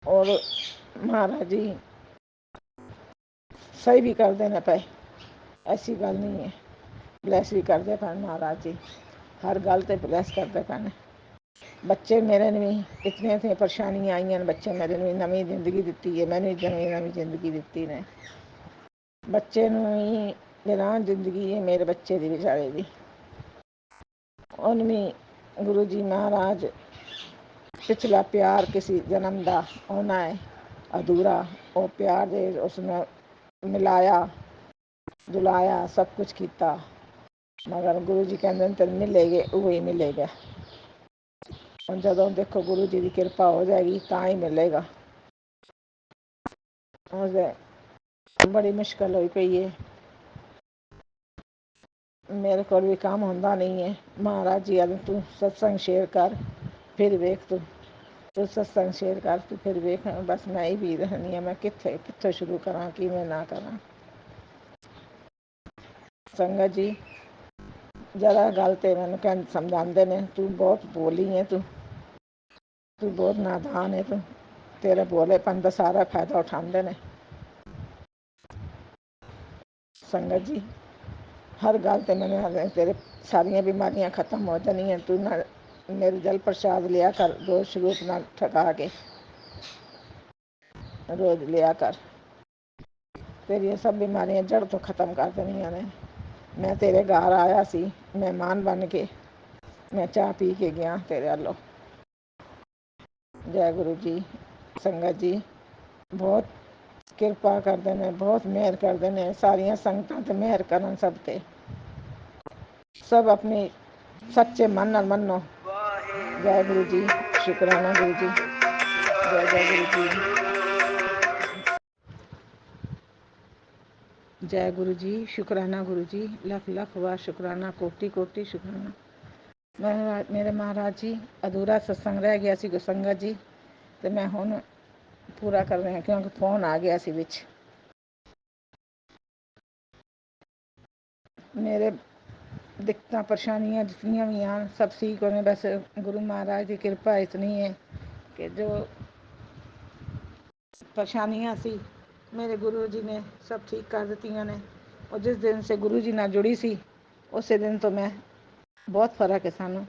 F: और महाराज जी सही भी करते हैं पे, ऐसी गल नहीं है, ब्लैस भी करते पे महाराज जी, हर गल ते ब्लैस करते पे। बच्चे मेरे ने भी इतनी इतनी परेशानियां आईयां, बच्चे मेरे ने भी नवी जिंदगी दिती है, मैंने भी नवी जिंदगी दिती ने। बच्चे भी वीरान जिंदगी है मेरे बच्चे की बेचारे की, उन्हें गुरु जी महाराज पिछला प्यार किसी जन्म का होना है अधूरा, वो प्यार दे उसने मिलाया जुलाया सब कुछ किया, मगर गुरु जी कहते तेन मिलेगे वही मिलेगा। और जदों देखो गुरु जी की कृपा हो जाएगी तो ही मिलेगा। बड़ी मुश्किल हुई पई है, मेरे को भी काम होंदा नहीं है। महाराज जी आदि तू सत्संग शेयर कर फिर वेख, तू सत्संग शेयर कर तू फिर वेख। बस मैं ही भी रहनी है, मैं कित्थों शुरू करा किवें ना करा। संगत जी जरा गल ते मैनूं कह समझाते ने तू बहुत बोली है, तू बहुत नादान है, तू तेरे बोलेपन का सारा फायदा उठाते ने। संगत जी हर गल ते मैंने तेरे सारिया बीमारियां खत्म हो जानियां, तू ना मेरे जल प्रसाद लिया कर, रोज स्वरूप ना ठका के रोज लिया कर, तेरिया सब बीमारियां जड़ तो खत्म कर देनिया ने। मैं तेरे घर आया सी मेहमान बन के, मैं चाह पी के गया तेरे वालों। जय गुरु जी। संगत जी बहुत किरपा करते हैं, बहुत मेहर करते हैं, सारिया संगतां ते मेहर करन सब ते, सब अपनी सच्चे मन नाल मनो। जय गुरु जी, शुकराना गुरु जी, जय जय गुरु जी। जय गुरु जी, शुकराना गुरु जी, लख लख वार शुकराना, कोटि कोटि शुकराना। मेरे महाराज जी अधूरा सत्संग रह गया सी संगत जी, तो मैं हुण पूरा कर रही क्योंकि फोन आ गया सी विच। मेरे दिक्कतां परेशानियां जितनियां भी आन सब ठीक होने, बस गुरु महाराज की कृपा इतनी है कि जो परेशानियां सी मेरे गुरु जी ने सब ठीक कर दित्तियां ने। और जिस दिन से गुरु जी नाल जुड़ी सी उसे दिन तो मैं बहुत फर्क है सानू।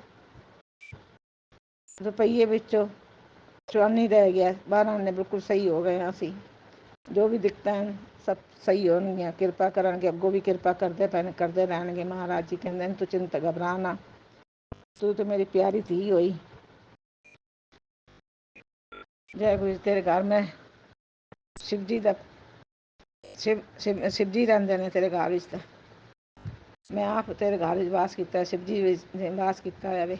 F: रुपये विचों 94 रह गया, 12 आने बिल्कुल सही हो गए। असी जो भी दिक्कतां हैं ਸਭ ਸਹੀ ਹੋਣਗੀਆਂ, ਕਿਰਪਾ ਕਰਨਗੇ, ਅੱਗੋਂ ਵੀ ਕਿਰਪਾ ਕਰਦੇ ਰਹਿਣਗੇ। ਮਹਾਰਾਜ ਜੀ ਕਹਿੰਦੇ ਨੇ ਤੂੰ ਚਿੰਤਾ ਘਬਰਾ ਨਾ, ਤੂੰ ਤੇ ਮੇਰੀ ਪਿਆਰੀ ਧੀ ਹੋਈ। ਜੈ ਗੁਰੂ ਜੀ। ਤੇਰੇ ਘਰ ਮੈਂ शिव जी ਦਾ शिव जी ਰਹਿੰਦੇ ਨੇ ਤੇਰੇ ਘਰ ਵਿੱਚ। ਤਾਂ ਮੈਂ ਆਪ ਤੇਰੇ ਘਰ ਵਿੱਚ ਵਾਸ ਕੀਤਾ, शिव जी ਨੇ ਵਾਸ ਕੀਤਾ ਹੋਇਆ ਵੇ।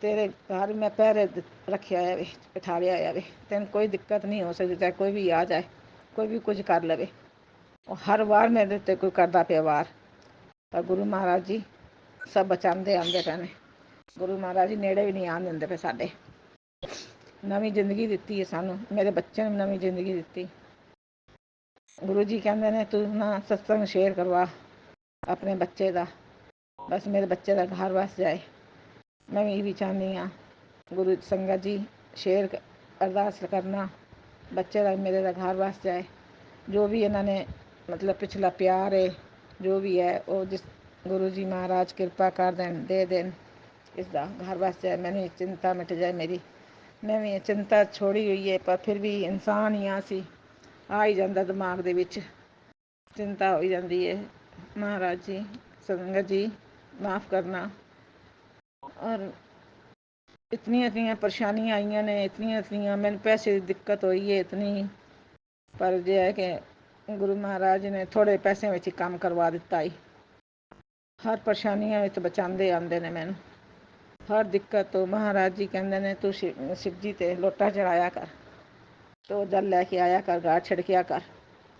F: ਤੇਰੇ ਘਰ ਮੈਂ ਪਹਿਰੇ ਰੱਖਿਆ ਹੋਇਆ ਵੇ, ਬਿਠਾਲਿਆ ਹੋਇਆ ਵੇ। ਤੈਨੂੰ ਕੋਈ ਦਿੱਕਤ ਨਹੀਂ ਹੋ ਸਕਦੀ, ਚਾਹੇ ਕੋਈ ਵੀ ਆ ਜਾਏ, ਕੋਈ ਵੀ ਕੁਝ ਕਰ ਲਵੇ। ਉਹ ਹਰ ਵਾਰ ਮੇਰੇ ਉੱਤੇ ਕੋਈ ਕਰਦਾ ਪਿਆ ਵਾਰ, ਪਰ ਗੁਰੂ ਮਹਾਰਾਜ ਜੀ ਸਭ ਬਚਾਉਂਦੇ ਆਉਂਦੇ ਪਏ ਨੇ। ਗੁਰੂ ਮਹਾਰਾਜ ਜੀ ਨੇੜੇ ਵੀ ਨਹੀਂ ਆਉਣ ਦਿੰਦੇ ਪਏ ਸਾਡੇ। ਨਵੀਂ ਜ਼ਿੰਦਗੀ ਦਿੱਤੀ ਹੈ ਸਾਨੂੰ, ਮੇਰੇ ਬੱਚਿਆਂ ਨੂੰ ਨਵੀਂ ਜ਼ਿੰਦਗੀ ਦਿੱਤੀ। ਗੁਰੂ ਜੀ ਕਹਿੰਦੇ ਨੇ ਤੂੰ ਨਾ ਸਤਸੰਗ ਸ਼ੇਅਰ ਕਰਵਾ ਆਪਣੇ ਬੱਚੇ ਦਾ, ਬਸ ਮੇਰੇ ਬੱਚੇ ਦਾ ਘਰ ਵਸ ਜਾਏ। ਮੈਂ ਵੀ ਇਹ ਵੀ ਚਾਹੁੰਦੀ ਹਾਂ ਗੁਰੂ ਸੰਗਤ ਜੀ ਸ਼ੇਅਰ ਅਰਦਾਸ ਕਰਨਾ, ਬੱਚੇ ਦਾ ਮੇਰੇ ਦਾ ਘਰ ਵਸ ਜਾਏ। ਜੋ ਵੀ ਇਹਨਾਂ ਨੇ ਮਤਲਬ ਪਿਛਲਾ ਪਿਆਰ ਹੈ, ਜੋ ਵੀ ਹੈ ਉਹ ਜਿਸ ਗੁਰੂ ਜੀ ਮਹਾਰਾਜ ਕਿਰਪਾ ਕਰ ਦੇਣ, ਦੇ ਦੇਣ, ਇਸਦਾ ਘਰ ਵਸ ਜਾਏ। ਮੈਨੂੰ ਚਿੰਤਾ ਮਿਟ ਜਾਏ ਮੇਰੀ। ਮੈਂ ਵੀ ਚਿੰਤਾ ਛੋੜੀ ਹੋਈ ਹੈ, ਪਰ ਫਿਰ ਵੀ ਇਨਸਾਨ ਹੀ ਹਾਂ ਅਸੀਂ, ਆ ਹੀ ਜਾਂਦਾ ਦਿਮਾਗ ਦੇ ਵਿੱਚ, ਚਿੰਤਾ ਹੋਈ ਜਾਂਦੀ ਹੈ। ਮਹਾਰਾਜ ਜੀ ਸੰਗਤ ਜੀ ਮਾफ़ ਕਰਨਾ। ਔਰ ਇਤਨੀਆਂ ਪਰੇਸ਼ਾਨੀਆਂ ਆਈਆਂ ਨੇ, ਇਤਨੀਆਂ ਮੈਨੂੰ ਪੈਸੇ ਦੀ ਦਿੱਕਤ ਹੋਈ ਹੈ ਇਤਨੀ, ਪਰ ਜੇ ਹੈ ਕਿ ਗੁਰੂ ਮਹਾਰਾਜ ਨੇ ਥੋੜ੍ਹੇ ਪੈਸਿਆਂ ਵਿੱਚ ਹੀ ਕੰਮ ਕਰਵਾ ਦਿੱਤਾ ਹੈ। ਹਰ ਪਰੇਸ਼ਾਨੀਆਂ ਵਿੱਚ ਬਚਾਉਂਦੇ ਆਉਂਦੇ ਨੇ ਮੈਨੂੰ, ਹਰ ਦਿੱਕਤ ਤੋਂ। ਮਹਾਰਾਜ ਜੀ ਕਹਿੰਦੇ ਨੇ ਤੂੰ शिव जी ਤੇ ਲੋਟਾ ਚੜਾਇਆ ਕਰ, ਤੋ ਜਲ ਲੈ ਕੇ ਆਇਆ ਕਰ, ਘਾਟ ਛਿੜਕਿਆ ਕਰ।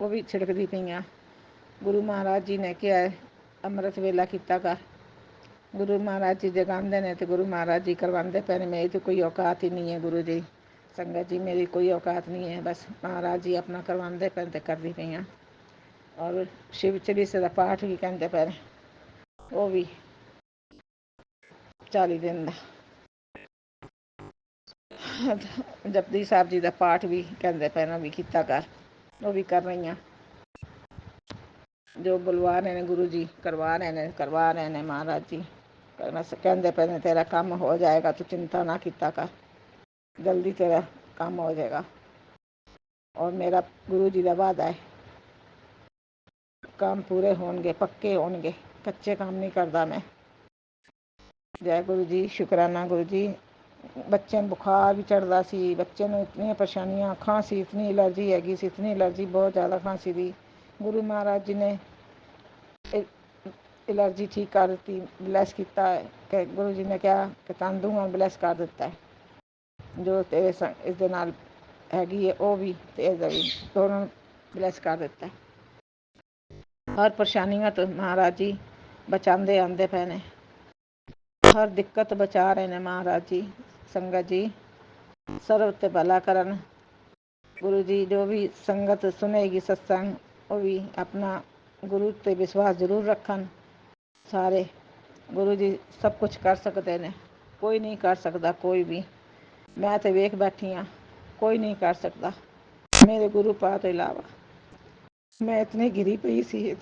F: ਉਹ ਵੀ ਛਿੜਕਦੀ ਪਈਆਂ। ਗੁਰੂ ਮਹਾਰਾਜ ਜੀ ਨੇ ਕਿਹਾ ਅੰਮ੍ਰਿਤ ਵੇਲਾ ਕੀਤਾ ਕਰ। ਗੁਰੂ ਮਹਾਰਾਜ ਜੀ ਜਗਾਉਂਦੇ ਨੇ ਤੇ ਗੁਰੂ ਮਹਾਰਾਜ ਜੀ ਕਰਵਾਉਂਦੇ ਪਏ ਨੇ। ਮੇਰੀ ਤਾਂ ਕੋਈ ਔਕਾਤ ਹੀ ਨਹੀਂ ਹੈ ਗੁਰੂ ਜੀ ਸੰਗਤ ਜੀ, ਮੇਰੀ ਕੋਈ ਔਕਾਤ ਨਹੀਂ ਹੈ। ਬਸ ਮਹਾਰਾਜ ਜੀ ਆਪਣਾ ਕਰਵਾਉਂਦੇ ਪਏ ਤੇ ਕਰਦੀ ਪਈ ਹਾਂ। ਔਰ शिव चालीसा ਦਾ ਪਾਠ ਵੀ ਕਹਿੰਦੇ ਪਏ ਨੇ, ਉਹ ਵੀ 40 ਦਿਨ ਦਾ। ਜਪਜੀ ਸਾਹਿਬ ਜੀ ਦਾ ਪਾਠ ਵੀ ਕਹਿੰਦੇ ਪਏ ਨੇ, ਵੀ ਕੀਤਾ ਕਰ, ਉਹ ਵੀ ਕਰ ਰਹੀ ਹਾਂ। ਜੋ ਬੁਲਵਾ ਰਹੇ ਨੇ ਗੁਰੂ ਜੀ ਕਰਵਾ ਰਹੇ ਨੇ ਮਹਾਰਾਜ ਜੀ। ਕਹਿੰਦੇ ਪਏ ਨੇ ਤੇਰਾ ਕੰਮ ਹੋ ਜਾਏਗਾ, ਤੂੰ ਚਿੰਤਾ ਨਾ ਕੀਤਾ ਕਰ, ਜਲਦੀ ਤੇਰਾ ਕੰਮ ਹੋ ਜਾਏਗਾ। ਔਰ ਮੇਰਾ ਗੁਰੂ ਜੀ ਦਾ ਵਾਅਦਾ ਹੈ, ਕੰਮ ਪੂਰੇ ਹੋਣਗੇ, ਪੱਕੇ ਹੋਣਗੇ, ਕੱਚੇ ਕੰਮ ਨਹੀਂ ਕਰਦਾ ਮੈਂ। ਜੈ ਗੁਰੂ ਜੀ। ਸ਼ੁਕਰਾਨਾ ਗੁਰੂ ਜੀ। ਬੱਚੇ ਨੂੰ ਬੁਖਾਰ ਵੀ ਚੜ੍ਹਦਾ ਸੀ, ਬੱਚੇ ਨੂੰ ਇਤਨੀਆਂ ਪਰੇਸ਼ਾਨੀਆਂ, ਖਾਂਸੀ, ਇਤਨੀ ਐਲਰਜੀ ਹੈਗੀ ਸੀ, ਇਤਨੀ ਐਲਰਜੀ, ਬਹੁਤ ਜ਼ਿਆਦਾ ਖਾਂਸੀ ਦੀ। ਗੁਰੂ ਮਹਾਰਾਜ ਜੀ ਨੇ ਐਲਰਜੀ ਠੀਕ ਕਰ ਦਿੱਤੀ, ਬਲੈਸ ਕੀਤਾ ਹੈ ਕਿ ਗੁਰੂ ਜੀ ਨੇ ਕਿਹਾ ਕਿ ਤੈਨੂੰ ਦੋਵਾਂ ਬਲੈਸ ਕਰ ਦਿੱਤਾ ਹੈ। ਜੋ ਤੇਰੇ ਇਸ ਦੇ ਨਾਲ ਹੈਗੀ ਹੈ ਉਹ ਵੀ ਤੇ ਇਹਦਾ ਵੀ, ਦੋਨੋਂ ਬਲੈਸ ਕਰ ਦਿੱਤਾ। ਹਰ ਪਰੇਸ਼ਾਨੀਆਂ ਤੋਂ ਮਹਾਰਾਜ ਜੀ ਬਚਾਉਂਦੇ ਆਉਂਦੇ ਪਏ ਨੇ, ਹਰ ਦਿੱਕਤ ਬਚਾ ਰਹੇ ਨੇ ਮਹਾਰਾਜ ਜੀ। ਸੰਗਤ ਜੀ ਸਰਬ ਤੇ ਭਲਾ ਕਰਨ। ਗੁਰੂ ਜੀ ਜੋ ਵੀ ਸੰਗਤ ਸੁਣੇਗੀ ਸਤਸੰਗ, ਉਹ ਵੀ ਆਪਣਾ ਗੁਰੂ 'ਤੇ ਵਿਸ਼ਵਾਸ ਜ਼ਰੂਰ ਰੱਖਣ। ਸਾਰੇ ਗੁਰੂ ਜੀ ਸਭ ਕੁਛ ਕਰ ਸਕਦੇ ਨੇ, ਕੋਈ ਨਹੀਂ ਕਰ ਸਕਦਾ ਕੋਈ ਵੀ। ਮੈਂ ਤਾਂ ਵੇਖ ਬੈਠੀ ਹਾਂ, ਕੋਈ ਨਹੀਂ ਕਰ ਸਕਦਾ ਮੇਰੇ ਗੁਰੂ ਪਾਦ ਤੋਂ ਇਲਾਵਾ। ਮੈਂ ਇਤਨੀ ਗਿਰੀ ਪਈ ਸੀ,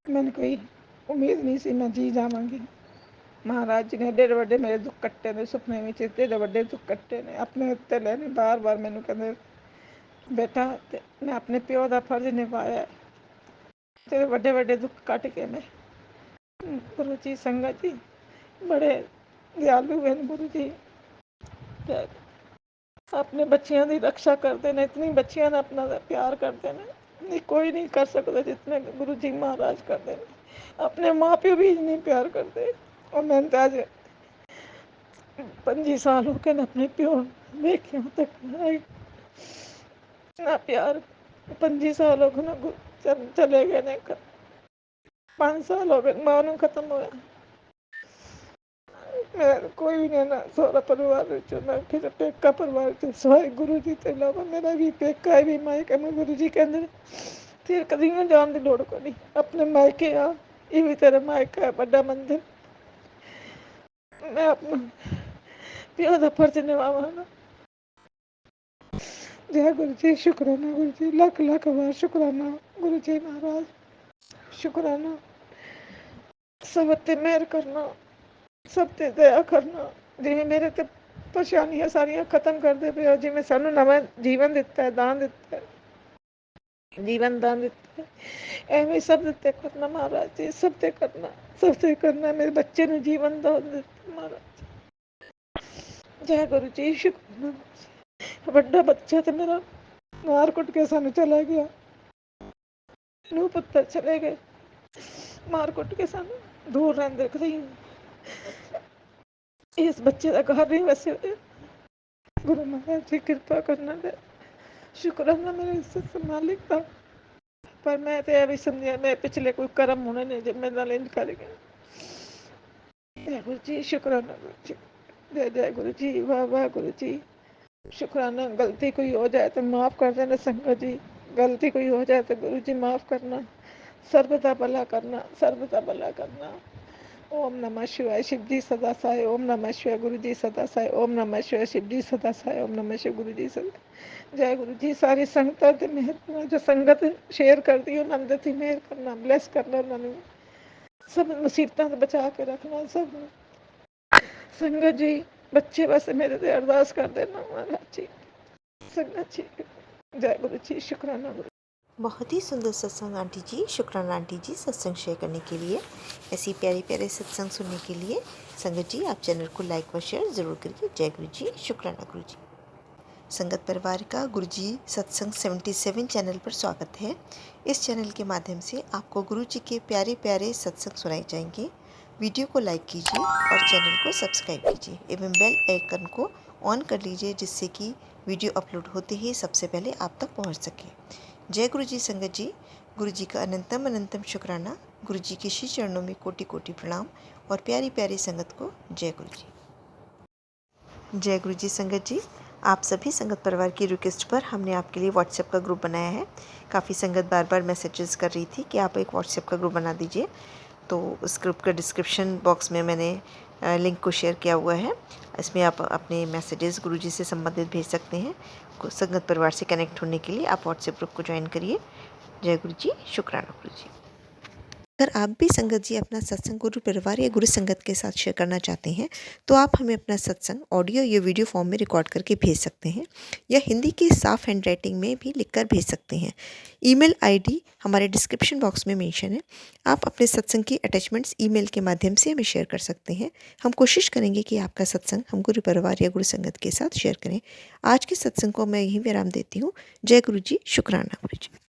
F: ਮੈਨੂੰ ਕੋਈ ਉਮੀਦ ਨਹੀਂ ਸੀ ਮੈਂ ਜੀ ਜਾਵਾਂਗੀ। ਮਹਾਰਾਜ ਜੀ ਨੇ ਏਡੇ ਵੱਡੇ ਮੇਰੇ ਦੁੱਖ ਕੱਟੇ ਨੇ, ਸੁਪਨੇ ਵਿੱਚ ਏਡੇ ਵੱਡੇ ਦੁੱਖ ਕੱਟੇ ਨੇ, ਆਪਣੇ ਉੱਤੇ ਲੈਣੇ। ਬਾਰ ਮੈਨੂੰ ਕਹਿੰਦੇ ਬੇਟਾ ਮੈਂ ਆਪਣੇ ਪਿਓ ਦਾ ਫਰਜ਼ ਨਿਭਾਇਆ, ਤੇਰੇ ਵੱਡੇ ਦੁੱਖ ਕੱਟ ਕੇ ਨੇ। ਗੁਰੂ ਜੀ ਸੰਗਤ ਜੀ ਬੜੇ ਦਿਆਲੂ ਹਨ ਗੁਰੂ ਜੀ, ਆਪਣੇ ਬੱਚਿਆਂ ਦੀ ਰਕਸ਼ਾ ਕਰਦੇ ਨੇ, ਇਤਨੀ ਬੱਚਿਆਂ ਦਾ ਆਪਣਾ ਪਿਆਰ ਕਰਦੇ ਨੇ, ਕੋਈ ਨਹੀਂ ਕਰ ਸਕਦਾ ਜਿਤਨੇ ਗੁਰੂ ਜੀ ਮਹਾਰਾਜ ਕਰਦੇ ਨੇ। ਆਪਣੇ ਮਾਂ ਪਿਓ ਵੀ ਇੰਨੇ ਪਿਆਰ ਕਰਦੇ। ਔਰ ਮੈਨੂੰ ਤਾਂ ਅੱਜ 25 ਸਾਲ ਹੋ ਗਏ ਨੇ ਆਪਣੇ ਪਿਓ ਵੇਖਿਆ ਤੱਕ ਨਾ ਪਿਆਰ। 25 ਸਾਲ ਹੋ ਗਏ ਨਾ ਚਲੇ ਗਏ ਨੇ, 5 ਸਾਲ ਹੋ ਗਏ ਮਾਂ ਨੂੰ ਖਤਮ ਹੋਇਆ। ਮੈਂ ਕੋਈ ਵੀ ਨਹੀਂ, ਨਾ ਸਹੁਰਾ ਪਰਿਵਾਰ ਵਿੱਚ, ਨਾ ਫਿਰ ਪੇਕਾ ਪਰਿਵਾਰ ਚ, ਸਿਵਾਏ ਗੁਰੂ ਜੀ ਤੋਂ ਇਲਾਵਾ। ਮੇਰਾ ਵੀ ਪੇਕਾ ਹੈ ਵੀ ਮਾਇਕਾ ਹੈ। ਗੁਰੂ ਜੀ ਕਹਿੰਦੇ ਨੇ ਫਿਰ ਕਦੀ ਨਾ ਜਾਣ ਦੀ ਲੋੜ ਕੋਈ ਨਹੀਂ, ਆਪਣੇ ਮਾਇਕੇ ਆ, ਇਹ ਵੀ ਤੇਰਾ ਮਾਇਕਾ ਹੈ, ਵੱਡਾ ਮੰਦਿਰ। ਮੈਂ ਆਪਣਾ ਪਿਓ ਦਾ ਫਰਜ਼ ਨਿਭਾਵਾਂਗਾ। ਜੈ ਗੁਰੂ ਜੀ। ਸ਼ੁਕਰਾਨਾ ਗੁਰੂ ਜੀ, ਲੱਖ ਵਾਰ ਸ਼ੁਕਰਾਨਾ ਗੁਰੂ ਜੀ ਮਹਾਰਾਜ। ਸ਼ੁਕਰਾਨਾ। ਸਭ ਤੇ ਮਿਹਰ ਕਰਨਾ, ਸਭ ਤੇ ਦਇਆ ਕਰਨਾ। ਜਿਵੇਂ ਮੇਰੇ ਤੇ ਪਰੇਸ਼ਾਨੀਆਂ ਸਾਰੀਆਂ ਖਤਮ ਕਰਦੇ ਪਏ ਹੋ, ਜਿਵੇਂ ਸਾਨੂੰ ਨਵਾਂ ਜੀਵਨ ਦਿੱਤਾ ਹੈ, ਦਾਨ ਦਿੱਤਾ ਹੈ, जीवन दान दिते ਐਵੇਂ ਸਭ ਦਿੱਤੇ ਕਰਨਾ ਮਹਾਰਾਜ ਜੀ, ਸਭ ਤੇ ਕਰਨਾ ਮੇਰੇ ਬੱਚੇ ਨੂੰ ਜੀਵਨ ਦਾਨ ਦਿੱਤਾ ਮਹਾਰਾਜ। ਜੈ ਗੁਰੂ ਜੀ, ਸ਼ੁਕਰ। ਵੱਡਾ ਬੱਚਾ ਤੇ ਮੇਰਾ ਮਾਰ ਕੁੱਟ ਕੇ ਸਾਨੂੰ ਚਲਾ ਗਿਆ, ਨੂੰ ਪੁੱਤਰ ਚਲੇ ਗਏ ਮਾਰ ਕੁੱਟ ਕੇ, ਸਾਨੂੰ ਦੂਰ ਰਹਿੰਦੇ ਕਦੀ ਇਸ ਬੱਚੇ ਦਾ ਘਰ ਨਹੀਂ ਵਸੇ ਹੋਏ। ਗੁਰੂ ਮਹਾਰਾਜ ਜੀ ਕਿਰਪਾ ਕਰਨਾ ਤੇ ਸ਼ੁਕਰਾਨਾ ਮੇਰੇ ਇਸ ਮਾਲਿਕ ਦਾ। ਪਰ ਮੈਂ ਤੇ ਇਹ ਵੀ ਸਮਝਿਆ ਮੈਂ ਪਿਛਲੇ ਕੋਈ ਕਰਮ ਹੋਣੇ ਨੇ ਜੇ ਮੇਰੇ ਨਾਲ ਇੰਝ ਕਰ ਗਿਆ। ਜੈ ਗੁਰੂ ਜੀ, ਸ਼ੁਕਰਾਨਾ ਗੁਰੂ ਜੀ। जय जय गुरु जी, वाह वाह गुरु जी, शुक्राना। गलती कोई हो जाए तो माफ़ कर देना संगत जी, गलती कोई हो जाए तो गुरु जी माफ़ करना, सर्वदा भला करना, सर्वदा भला करना। ओम नमः शिवाय, शिव जी सदा सहाय। ओम नमः शिवाय, गुरु जी सदा सहाय। ओम नमः शिवाय, शिव जी सदा सहाय। ओम नमः शिवाय, गुरु जी सदा। जय गुरु जी। सारी संगतां ते मेहर जो संगत शेयर कर दी उन्होंने दी मेहर करना, ब्लैस करना, उन्होंने सब मुसीबतों से बचा के रखना। सब संगत जी बच्चे वास्ते मेरे ते अरदास कर देना महाराज जी। संगत जी, जय गुरु जी, शुक्राना गुरु।
A: बहुत ही सुंदर सत्संग आंटी जी, शुक्राना आंटी जी सत्संग शेयर करने के लिए। ऐसी प्यारे प्यारे सत्संग सुनने के लिए संगत जी आप चैनल को लाइक व शेयर ज़रूर करिए। जय गुरु जी, शुक्राना गुरु जी। संगत परिवार का गुरु जी सत्संग 77 चैनल पर स्वागत है। इस चैनल के माध्यम से आपको गुरु जी के प्यारे प्यारे सत्संग सुनाए जाएंगे। वीडियो को लाइक कीजिए और चैनल को सब्सक्राइब कीजिए एवं बेल आइकन को ऑन कर लीजिए, जिससे कि वीडियो अपलोड होते ही सबसे पहले आप तक पहुंच सके। जय गुरु जी संगत जी। गुरु जी का अनंतम अनंतम शुक्राना। गुरु जी के श्री चरणों में कोटि कोटि प्रणाम और प्यारी प्यारी संगत को जय गुरु जी। जय गुरु जी संगत जी। आप सभी संगत परिवार की रिक्वेस्ट पर हमने आपके लिए व्हाट्सएप का ग्रुप बनाया है। काफ़ी संगत बार बार मैसेजेस कर रही थी कि आप एक व्हाट्सएप का ग्रुप बना दीजिए, तो उस ग्रुप का डिस्क्रिप्शन बॉक्स में मैंने लिंक को शेयर किया हुआ है। इसमें आप अपने मैसेजेस गुरुजी से संबंधित भेज सकते हैं। संगत परिवार से कनेक्ट होने के लिए आप व्हाट्सएप ग्रुप को ज्वाइन करिए। जय गुरु जी, शुक्राना गुरु जी। अगर आप भी संगत जी अपना सत्संग गुरु परिवार या गुरु संगत के साथ शेयर करना चाहते हैं तो आप हमें अपना सत्संग ऑडियो या वीडियो फॉर्म में रिकॉर्ड करके भेज सकते हैं, या हिंदी की साफ हैंड राइटिंग में भी लिखकर भेज सकते हैं। ईमेल आईडी हमारे डिस्क्रिप्शन बॉक्स में मेंशन है। आप अपने सत्संग की अटैचमेंट्स ईमेल के माध्यम से हमें शेयर कर सकते हैं। हम कोशिश करेंगे कि आपका सत्संग हम गुरु परिवार या गुरु संगत के साथ शेयर करें। आज के सत्संग को मैं यहीं विराम देती हूँ। जय गुरु जी, शुक्राना गुरु जी।